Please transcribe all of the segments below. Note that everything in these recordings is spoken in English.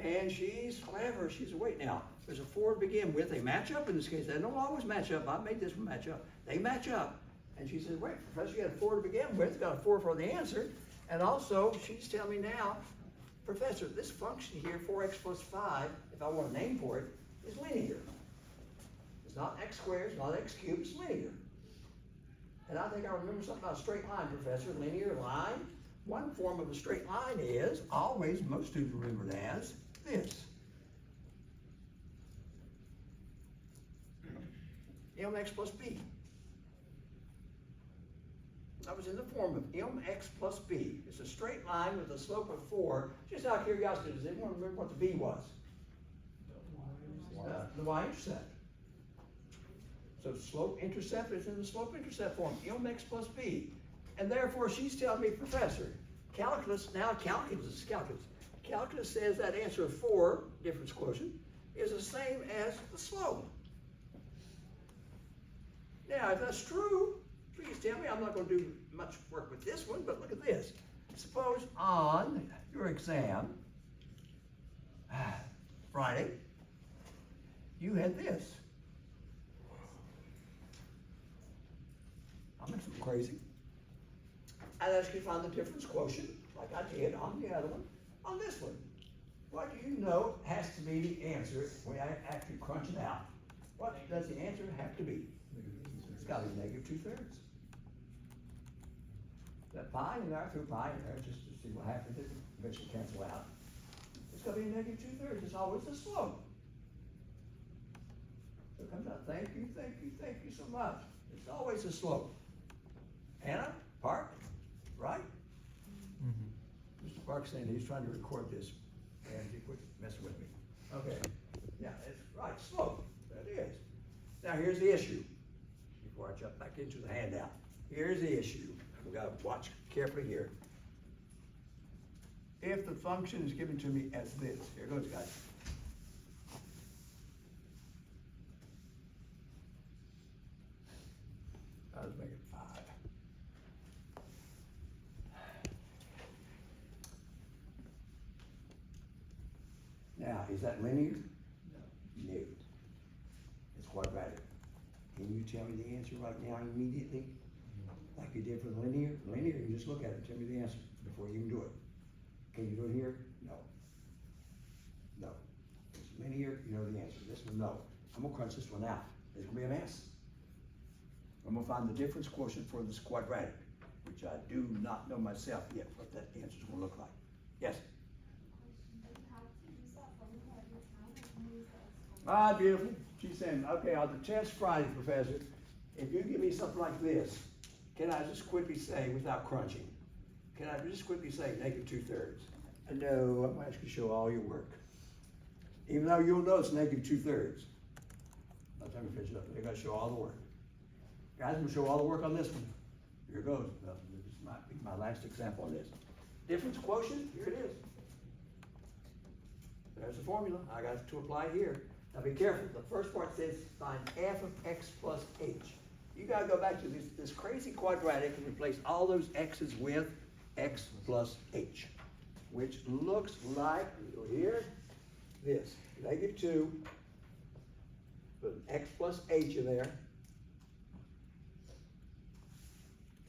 And she's clever. She's wait now. There's a 4 to begin with. They match up in this case. They don't always match up. I made this one match up. They match up. And she says, wait, Professor, you had a 4 to begin with. Got a 4 for the answer. And also, she's telling me now, Professor, this function here, 4x plus 5, if I want a name for it, is linear. It's not x squared, it's not x cubed, it's linear. And I think I remember something about a straight line, Professor. Linear line. One form of a straight line is always, most students remember it as this. mx plus b. That was in the form of mx plus b. It's a straight line with a slope of 4. Just out of curiosity, does anyone remember what the b was? The y-intercept. So slope-intercept is in the slope-intercept form, mx plus b. And therefore, she's telling me, Professor, calculus, now calculus is calculus. Calculus says that answer of 4, difference quotient, is the same as the slope. Now, if that's true, please tell me. I'm not going to do much work with this one, but look at this. Suppose on your exam, Friday, you had this. I'm making something crazy. I'd ask you to find the difference quotient, like I did on the other one, on this one. What do you know has to be the answer when I actually crunch it out? What does the answer have to be? It's got to be negative 2/3. That pi in there, I threw pi in there just to see what happens. It eventually cancel out. It's got to be negative 2/3. It's always the slope. So it comes out, thank you, thank you, thank you so much. It's always the slope. Anna, Park, right? Mr. Park saying he's trying to record this, and he quit messing with me. Okay, yeah, it's right, slope, that is. Now here's the issue, before I jump back into the handout. Here's the issue, we gotta watch carefully here. If the function is given to me as this, here goes guys. I'll just make it 5. Now, is that linear? No. No. It's quadratic. Can you tell me the answer right now immediately? Like you did for the linear? Linear, you just look at it, tell me the answer before you can do it. Can you do it here? No. No. It's linear, you know the answer. This one, no. I'm gonna crunch this one out. It's gonna be a mess. I'm gonna find the difference quotient for this quadratic, which I do not know myself yet what that answer is gonna look like. Yes? Ah, beautiful. She's saying, okay, on the test Friday, Professor, if you give me something like this, can I just quickly say, without crunching, can I just quickly say negative 2/3? No, I'm gonna ask you to show all your work. Even though you'll know it's negative 2/3. By the time we finish it up, they gotta show all the work. Guys, I'm gonna show all the work on this one. Here it goes. This might be my last example on this. Difference quotient, here it is. There's the formula. I got to apply here. Now be careful. The first part says find f of x plus h. You gotta go back to this crazy quadratic and replace all those x's with x plus h, which looks like, go here, this, negative 2, put x plus h in there,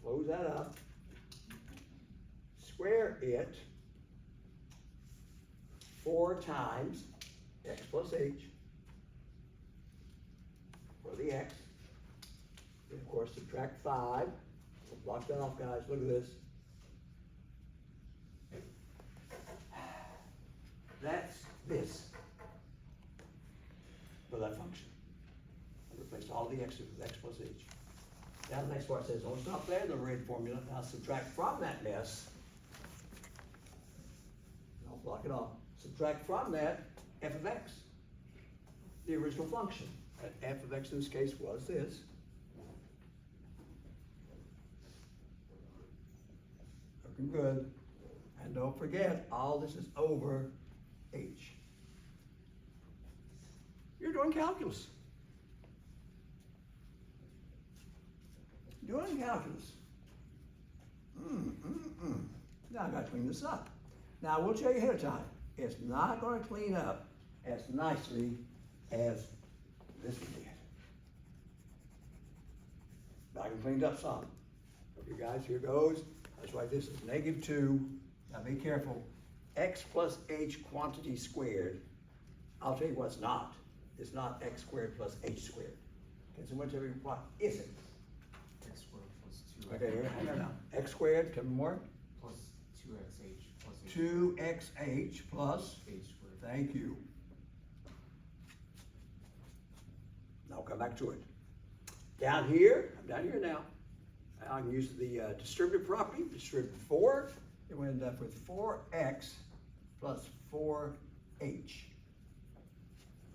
close that up, square it 4 times x plus h for the x. And of course, subtract 5. Block that off, guys. Look at this. That's this for that function. I replaced all the x's with x plus h. Now the next part says, don't stop there, the red formula. Now subtract from that mess. Don't block it off. Subtract from that f of x, the original function. And f of x in this case was this. Looking good. And don't forget, all this is over h. You're doing calculus. Doing calculus. Now I got to clean this up. Now I will tell you ahead of time. it's not gonna clean up as nicely as this one did. But I can clean it up some. Okay, guys, here goes. That's why this is -2. Now be careful. X plus h quantity squared. I'll tell you what it's not. It's not x squared plus h squared. Can someone tell me what is it? X squared plus 2x. Okay, here, hang on now. X squared, tell me more. Plus 2xh plus h. 2xh plus, H squared. thank you. Now we'll come back to it. Down here, I'm down here now. I can use the distributive property, distribute 4. It will end up with 4x plus 4h.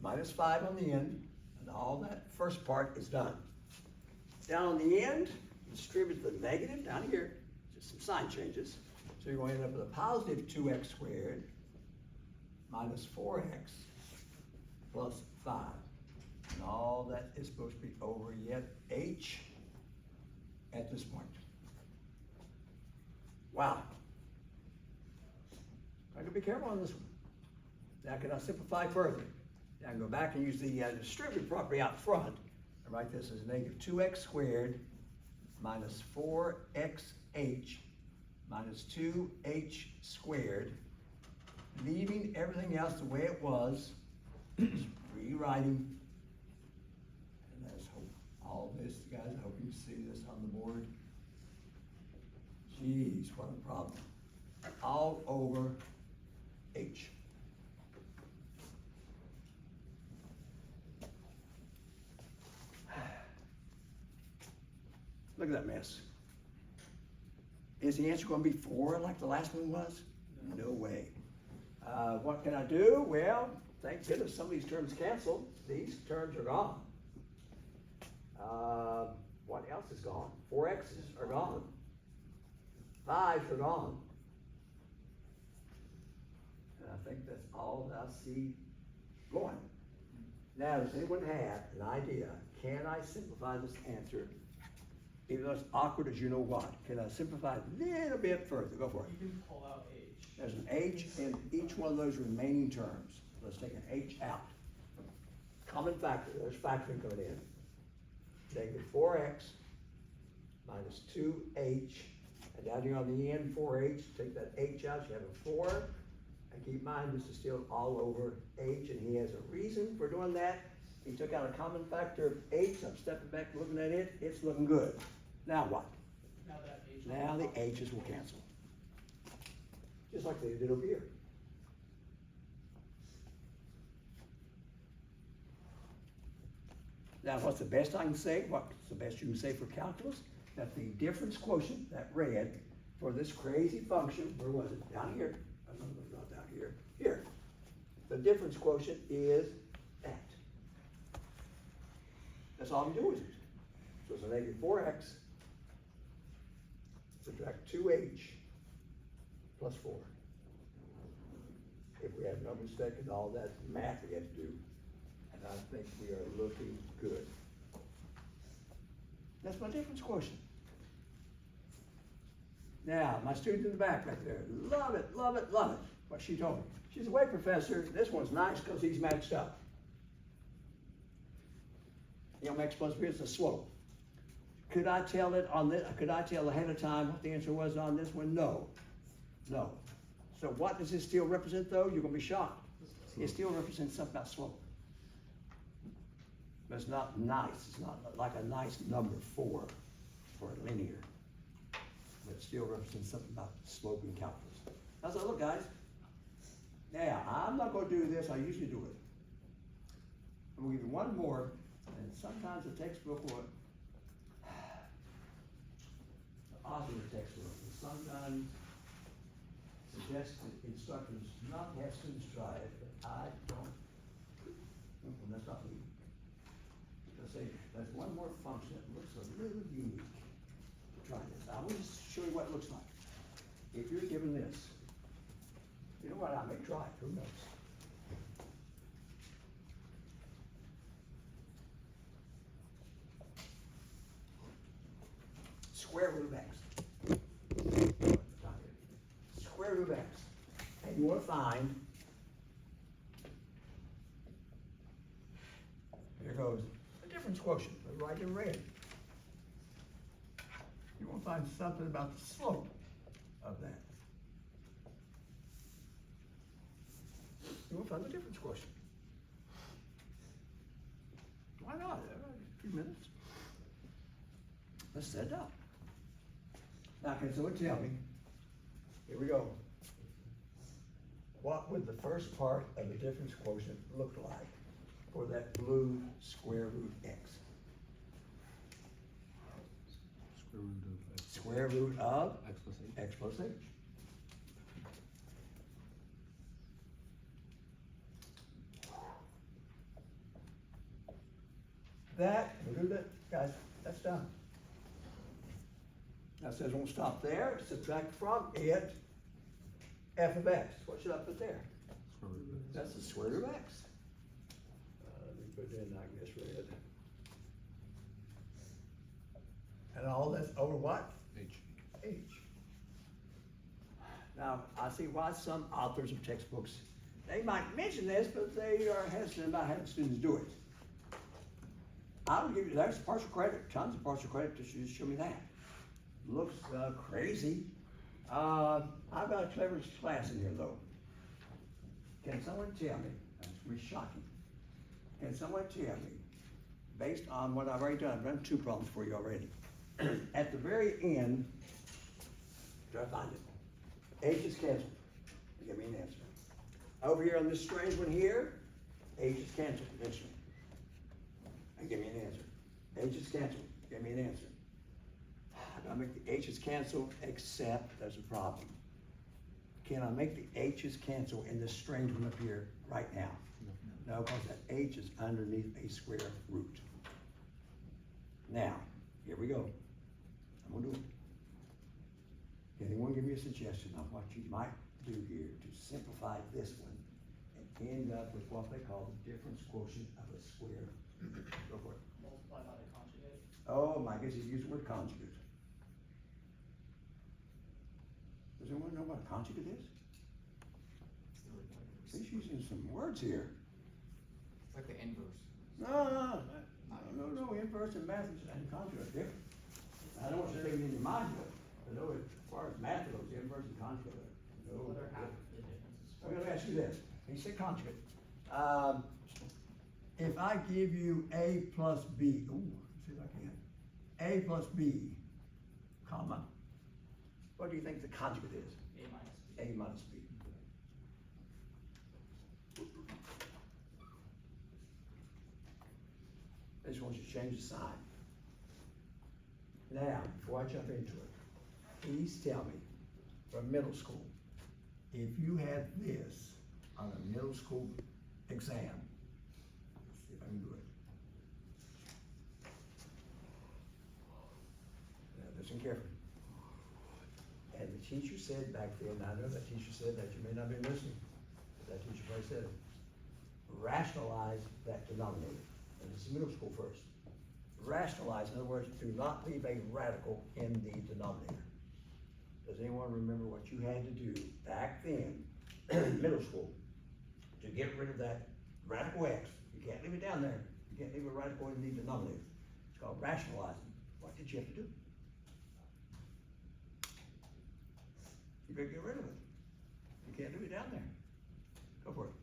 Minus 5 on the end, and all that first part is done. Down on the end, distribute the negative down here, just some sign changes. So you're going to end up with a positive 2x squared minus 4x plus 5. And all that is supposed to be over yet h at this point. Wow. I can be careful on this one. Now can I simplify further? Now I can go back and use the distributive property out front and write this as -2x squared minus 4xh minus 2h squared, leaving everything else the way it was, just rewriting. And let's hope all this, guys, I hope you see this on the board. Jeez, what a problem. All over h. Look at that mess. Is the answer going to be 4 like the last one was? No way. What can I do? Well, thank goodness some of these terms canceled. These terms are gone. What else is gone? 4x's are gone. 5's are gone. And I think that's all that I see going. Now, does anyone have an idea? Can I simplify this answer? Even though it's awkward as you know what. Can I simplify it a little bit further? Go for it. You can pull out h. There's an h in each one of those remaining terms. Let's take an h out. Common factor, there's factoring coming in. Negative 4x minus 2h, and down here on the end, 4h, take that h out, you have a 4. And keep in mind, this is still all over h, and he has a reason for doing that. He took out a common factor of h. I'm stepping back looking at it. It's looking good. Now what? Now that h. Now the h's will cancel. Just like they did over here. Now what's the best I can say? What's the best you can say for calculus? That the difference quotient, that red, for this crazy function, where was it? Down here. I don't know, not down here. Here. The difference quotient is that. That's all I'm doing with it. So it's a negative 4x, subtract 2h plus 4. If we have no mistake in all that math we had to do, and I think we are looking good. That's my difference quotient. Now, my student in the back right there, love it, love it, love it, what she told me. She said, wait, professor, this one's nice because he's matched up. You know, x plus b is the slope. Could I tell it on this? Could I tell ahead of time what the answer was on this one? No. No. So what does it still represent though? You're gonna be shocked. It still represents something about slope. But it's not nice. It's not like a nice number 4 for a linear. But it still represents something about slope in calculus. Now, so look, guys. Now, I'm not gonna do this. I usually do it. I'm gonna give you one more. And sometimes the textbook will, the author of the textbook will sometimes suggest that instructors not have students try it, but I don't, that's not me. Let's say, there's one more function that looks a little unique. Try this. I will just show you what it looks like. If you're given this, you know what, I may try it, who knows? Square root of x. Square root of x. And you want to find Here goes the difference quotient, right in red. You want to find something about the slope of that. You want to find the difference quotient. Why not? A few minutes. Let's set it up. Now, can someone tell me, here we go. What would the first part of the difference quotient look like for that blue square root x? Square root of Square root of x plus h. x plus h. That, we'll do that, guys, that's done. Now it says won't stop there, subtract from it f of x. What should I put there? Square root of x. That's the square root of x. Let me put it in like this red. And all that's over what? H. H. Now, I see why some authors of textbooks, they might mention this, but they are hesitant about having students do it. I would give you, there's partial credit, tons of partial credit to show me that. Looks crazy. I've got a clever class in here though. Can someone tell me, that's really shocking. Can someone tell me, based on what I've already done, I've done 2 problems for you already. At the very end, try to find it. H is canceled. Give me an answer. Over here on this strange one here, H is canceled eventually. And give me an answer. H is canceled. Give me an answer. I make the H's cancel, except there's a problem. Can I make the H's cancel in this strange one up here right now? No, because that H is underneath a square root. Now, here we go. I'm gonna do it. Can anyone give me a suggestion on what you might do here to simplify this one and end up with what they call the difference quotient of a square? Go for it. Multiply by the conjugate. Oh my goodness, he used the word conjugate. Does anyone know what a conjugate is? He's using some words here. It's like the inverse. No, inverse and math and conjugate are different. I don't want you to take it in your mind, but I know as far as math goes, inverse and conjugate are. No, Other half of the difference is. I'm gonna ask you this, he said conjugate. If I give you A plus B, ooh, let's see if I can. A plus B, comma, what do you think the conjugate is? A minus B. A minus B. I just want you to change the sign. Now, before I jump into it, please tell me, from middle school, if you had this on a middle school exam, let's see if I can do it. Now, listen carefully. And the teacher said back then, I know that teacher said that, you may not have been listening, but that teacher probably said, rationalize that denominator. And this is middle school first. Rationalize, in other words, do not leave a radical in the denominator. Does anyone remember what you had to do back then, middle school, to get rid of that radical x? You can't leave it down there. You can't leave a radical in the denominator. It's called rationalizing. What did you have to do? You better get rid of it. You can't leave it down there. Go for it.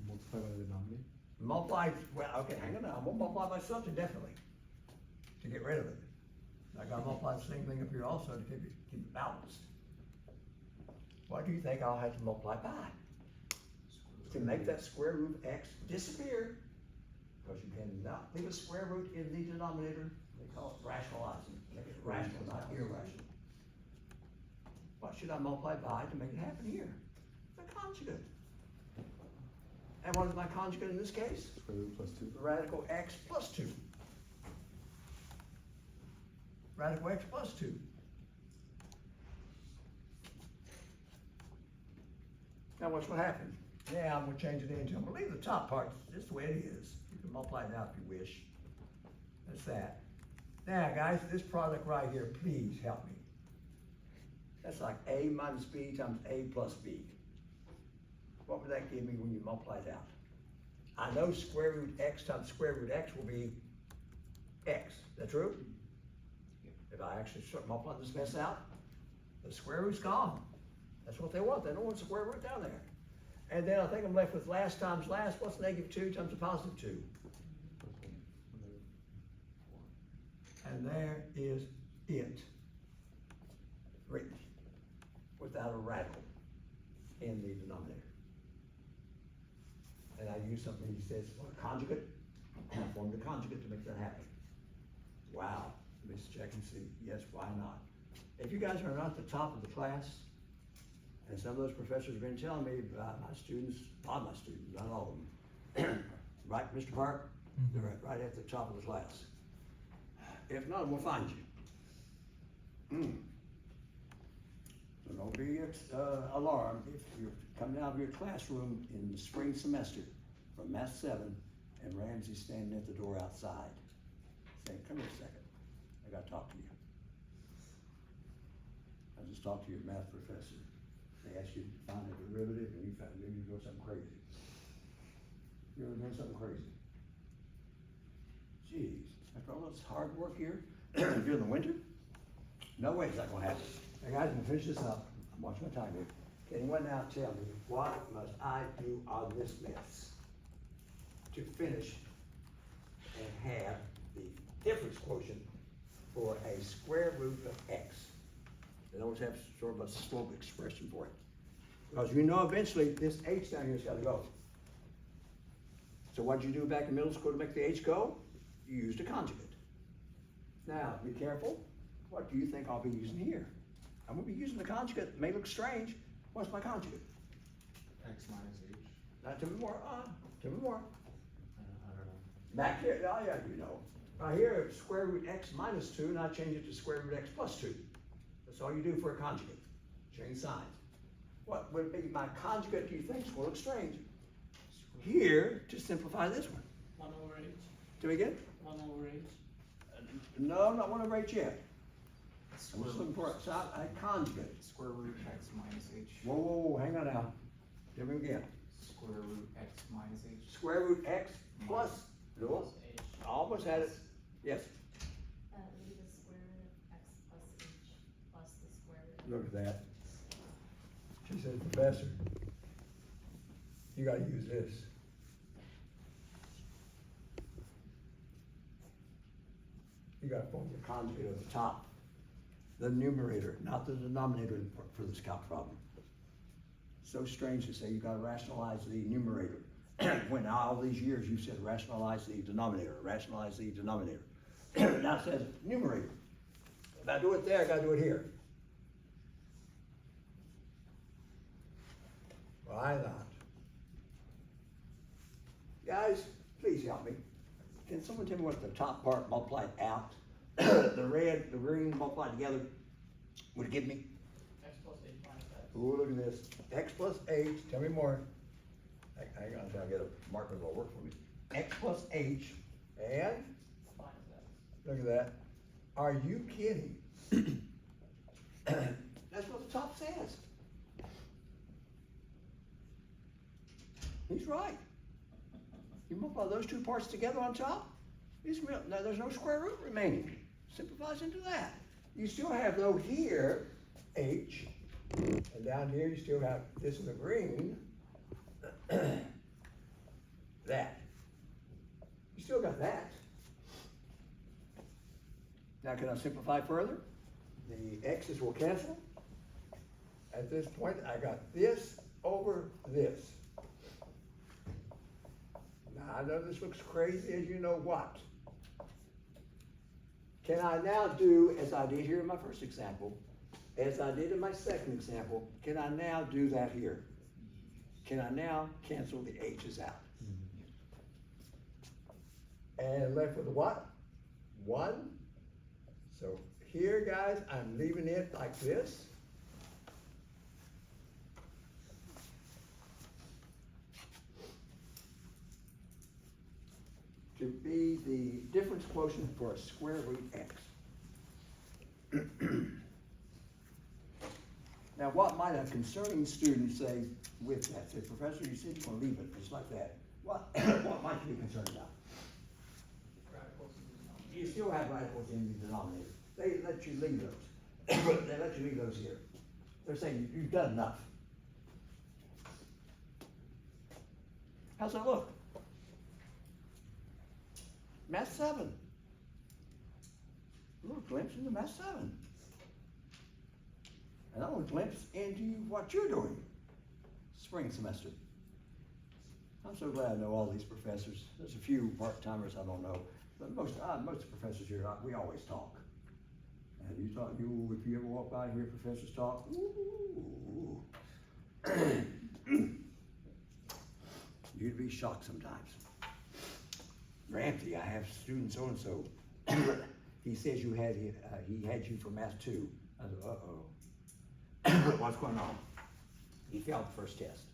Multiply by the denominator. Multiply, well, okay, hang on now, I'm gonna multiply by something definitely, to get rid of it. I gotta multiply the same thing up here also to keep it balanced. What do you think I'll have to multiply by? To make that square root of x disappear, because you cannot leave a square root in the denominator, they call it rationalizing, make it rational, not irrational. What should I multiply by to make it happen here? The conjugate. And what is my conjugate in this case? Square root plus 2. Radical x plus 2. Radical x plus 2. Now watch what happens. Yeah, I'm gonna change it into, I'm gonna leave the top part just the way it is. You can multiply it out if you wish. That's that. Now guys, this product right here, please help me. That's like a minus b times a plus b. What would that give me when you multiply it out? I know square root x times square root x will be x. Is that true? If I actually start multiplying this mess out, the square root's gone. That's what they want. They don't want the square root down there. And then I think I'm left with last times last. What's negative 2 times a positive 2? And there is it, written without a radical in the denominator. And I use something he says, well, a conjugate, and I formed a conjugate to make that happen. Wow, let's check and see. Yes, why not? If you guys are not the top of the class, and some of those professors have been telling me about my students, a lot of my students, not all of them, right, Mr. Park? They're right at the top of the class. If not, we'll find you. So don't be alarmed if you're coming out of your classroom in the spring semester from Math 7 and Ramsey's standing at the door outside saying, come here a second, I gotta talk to you. I just talked to your math professor. They asked you to find a derivative and you found maybe you go something crazy. You ever done something crazy? Jeez, after all this hard work here during the winter, no way is that gonna happen. Hey guys, I'm gonna finish this up. I'm watching my time here. Can anyone now tell me what must I do on this mess to finish and have the difference quotient for a square root of x? They always have sort of a slope expression for it. Because you know eventually this h down here has got to go. So what did you do back in middle school to make the h go? You used a conjugate. Now, be careful. What do you think I'll be using here? I'm going to be using the conjugate. It may look strange. What's my conjugate? X minus H. Now, tell me more. Tell me more. I don't know. Back here, oh yeah, you know. Right here, square root x minus 2, and I change it to square root x plus 2. That's all you do for a conjugate. Change signs. What would be my conjugate, do you think, will look strange? Here, to simplify this one. 1 over h. Do we get? 1 over h. No, I'm not 1 over h yet. I'm just looking for a conjugate. Square root X minus H. Whoa, whoa, whoa, hang on now. Do it again. Square root X minus H. Square root x plus, no, Plus h. I almost had it. Yes, Leave the square root of x plus h plus the square root. look at that. She said, Professor, you gotta use this. You gotta form the conjugate at the top. The numerator, not the denominator for this calc problem. So strange to say you gotta rationalize the numerator. When all these years you said rationalize the denominator, rationalize the denominator. Now it says numerator. If I do it there, I gotta do it here. Why not? Guys, please help me. Can someone tell me what the top part multiplied out, the red, the green multiplied together would give me? X plus h minus x. Ooh, look at this. X plus h, tell me more. Hang on until I get a marker that'll work for me. X plus h, and Minus x. look at that. Are you kidding? That's what the top says. He's right. You multiply those two parts together on top, now there's no square root remaining. Simplifies into that. You still have though here, h, and down here you still have this in the green, that. You still got that. Now can I simplify further? The x's will cancel. At this point, I got this over this. Now I know this looks crazy as you know what. Can I now do, as I did here in my first example, as I did in my second example, can I now do that here? Can I now cancel the h's out? And left with what? 1. So here, guys, I'm leaving it like this. To be the difference quotient for a square root x. Now, what might a concerning student say with that? Say, Professor, you said you're going to leave it just like that. What, what might you be concerned about? Radicals and denominators. You still have radicals in the denominator. They let you leave those. They let you leave those here. They're saying you've done enough. How's that look? Math 7. A little glimpse into Math 7. And a little glimpse into what you're doing spring semester. I'm so glad I know all these professors. There's a few part-timers I don't know, but most of the professors here, we always talk. And if you ever walk by and hear professors talk, ooh, you'd be shocked sometimes. Granty, I have student so-and-so. He says he had you for math 2. I said, uh-oh. What's going on? He failed the first test.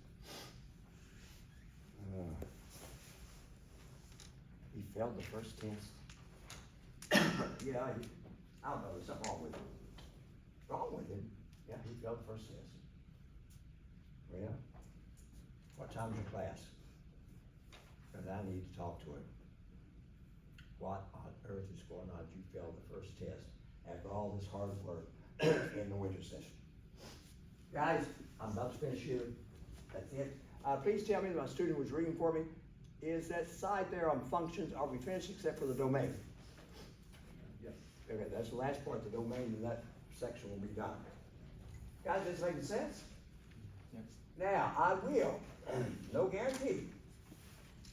He failed the first test. Yeah, I don't know, there's something wrong with him. Wrong with him? Yeah, he failed the first test. Well, what time's your class? Because I need to talk to him. What on earth is going on? You failed the first test after all this hard work in the winter session. Guys, I'm about to finish here. That's it. Please tell me that my student was reading for me. Is that side there on functions, are we finished except for the domain? Yes. Okay, that's the last part, the domain, and that section will be done. Guys, this making sense? Yes. Now, I will, no guarantee,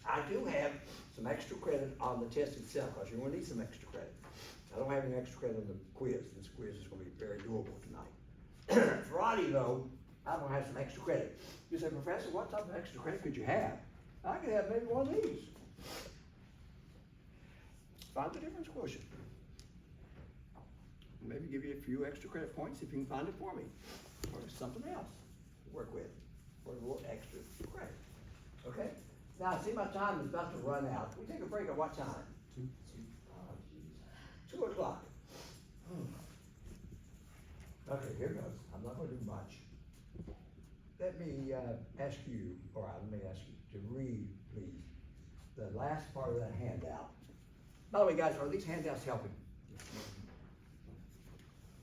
I do have some extra credit on the test itself, because you're gonna need some extra credit. I don't have any extra credit on the quiz. This quiz is gonna be very doable tonight. Friday though, I'm gonna have some extra credit. You say, Professor, what type of extra credit could you have? I could have maybe one of these. Find the difference quotient. Maybe give you a few extra credit points if you can find it for me. Or something else to work with. Or a little extra credit. Okay? Now, I see my time is about to run out. We take a break at what time? 2. Oh, geez. 2 o'clock. Okay, here goes. I'm not gonna do much. Let me ask you, or let me ask you to read, please, the last part of that handout. By the way, guys, are these handouts helping?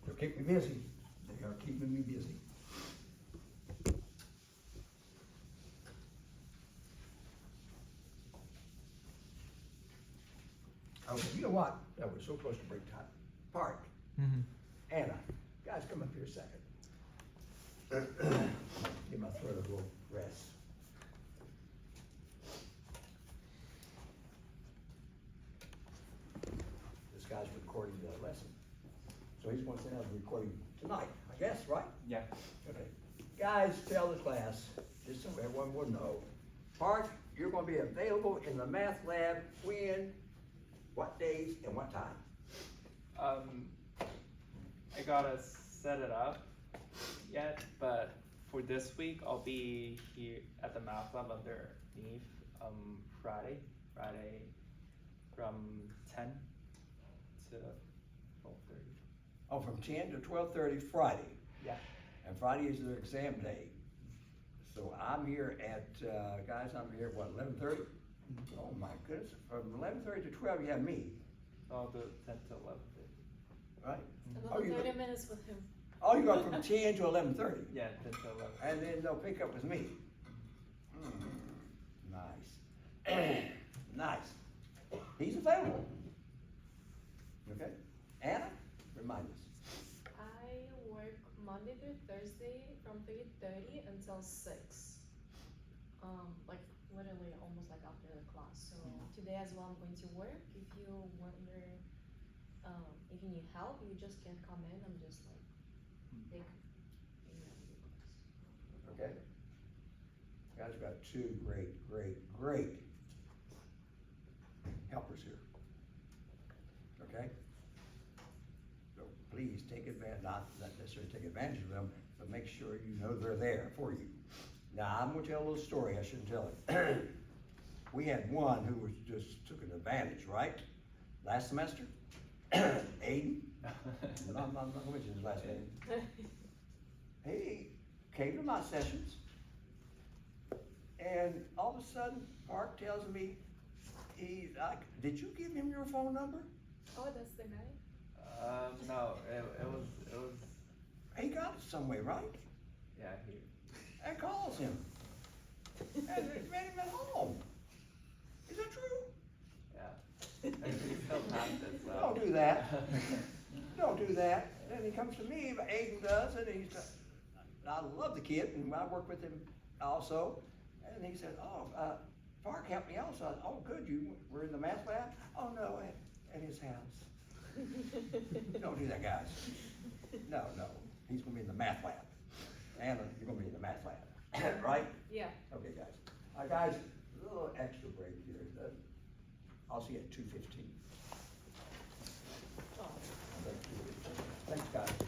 They'll keep me busy. They are keeping me busy. Okay, you know what? Oh, we're so close to break time. Park. Anna, guys, come up here a second. Give my throat a little rest. This guy's recording the lesson. So he's going to send out a recording tonight, I guess, right? Yeah. Okay. Guys, tell the class, just so everyone will know, Park, you're going to be available in the math lab when, what days, and what time? I gotta set it up yet, but for this week, I'll be here at the math lab underneath, Friday from 10 to 12:30. Oh, from 10 to 12:30 Friday. Yeah. And Friday is their exam day. So I'm here at, guys, I'm here at what, 11:30? Oh my goodness, from 11:30 to 12 you have me, I'll do 10 to 11:30. right? Another you 30 minutes with him. Oh, you go from 10 to 11:30, Yeah, 10 to 11. and then they'll pick up with me. Nice. Nice. He's available. Okay? Anna, remind us. I work Monday through Thursday from 3:30 until 6. Like literally almost like after the class. So today as well I'm going to work. If you wonder if you need help, you just can come in. I'm just like big. Okay? Guys, we've got 2 great helpers here. Okay? So please take advantage, not necessarily take advantage of them, but make sure you know they're there for you. Now, I'm gonna tell a little story, I shouldn't tell it. We had one who was just took an advantage, right? Last semester, Aiden, I'm not gonna mention his last name. He came to my sessions, and And all of a sudden, Mark tells me, he's like, did you give him your phone number? Oh, that's the guy? No, it was, He got it some way, right? yeah, he, And calls him. And they made him at home. Is that true? yeah. And he still passed it, so. Don't do that. Don't do that. Then he comes to me, but Aiden does, and he's, I love the kid, and I work with him also. And he said, oh, Mark helped me out. So I said, oh, good, you were in the math lab? Oh, no, at his house. Don't do that, guys. No, he's gonna be in the math lab. Anna, you're gonna be in the math lab, right? Yeah. Okay, guys. Guys, a little extra break here. I'll see you at 2:15. Oh. Thanks, guys.